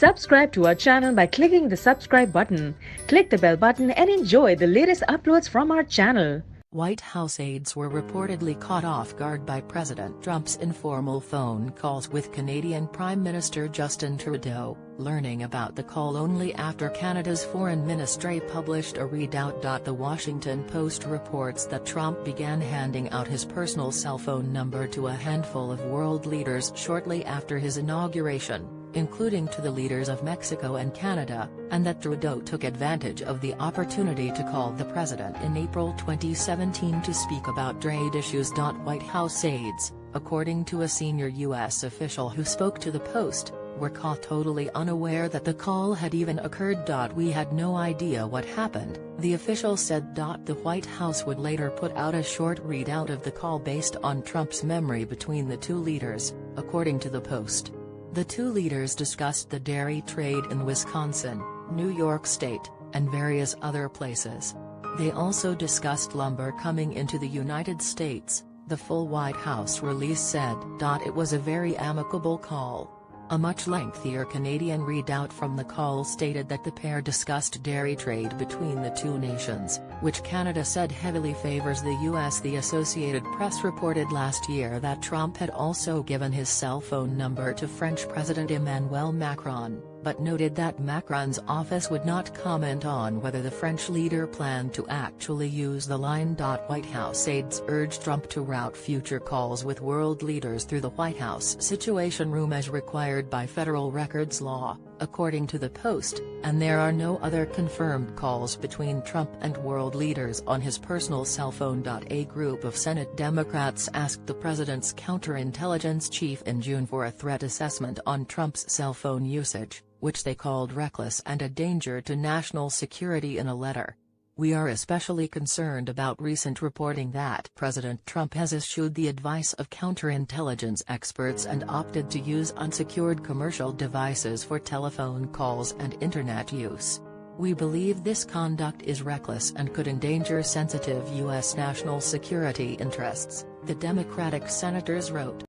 Subscribe to our channel by clicking the subscribe button. Click the bell button and enjoy the latest uploads from our channel. White House aides were reportedly caught off guard by President Trump's informal phone calls with Canadian Prime Minister Justin Trudeau, learning about the call only after Canada's Foreign Ministry published a readout. The Washington Post reports that Trump began handing out his personal cell phone number to a handful of world leaders shortly after his inauguration, including to the leaders of Mexico and Canada, and that Trudeau took advantage of the opportunity to call the president in April 2017 to speak about trade issues. White House aides, according to a senior U.S. official who spoke to the Post, were caught totally unaware that the call had even occurred. We had no idea what happened, the official said. The White House would later put out a short readout of the call based on Trump's memory between the two leaders, according to the Post. The two leaders discussed the dairy trade in Wisconsin, New York State, and various other places. They also discussed lumber coming into the United States, the full White House release said. It was a very amicable call. A much lengthier Canadian readout from the call stated that the pair discussed dairy trade between the two nations, which Canada said heavily favors the U.S. The Associated Press reported last year that Trump had also given his cell phone number to French President Emmanuel Macron, but noted that Macron's office would not comment on whether the French leader planned to actually use the line. White House aides urged Trump to route future calls with world leaders through the White House Situation Room as required by federal records law, according to the Post, and there are no other confirmed calls between Trump and world leaders on his personal cell phone. A group of Senate Democrats asked the president's counterintelligence chief in June for a threat assessment on Trump's cell phone usage, which they called reckless and a danger to national security in a letter. "We are especially concerned about recent reporting that President Trump has eschewed the advice of counterintelligence experts and opted to use unsecured commercial devices for telephone calls and internet use. We believe this conduct is reckless and could endanger sensitive U.S. national security interests," the Democratic senators wrote.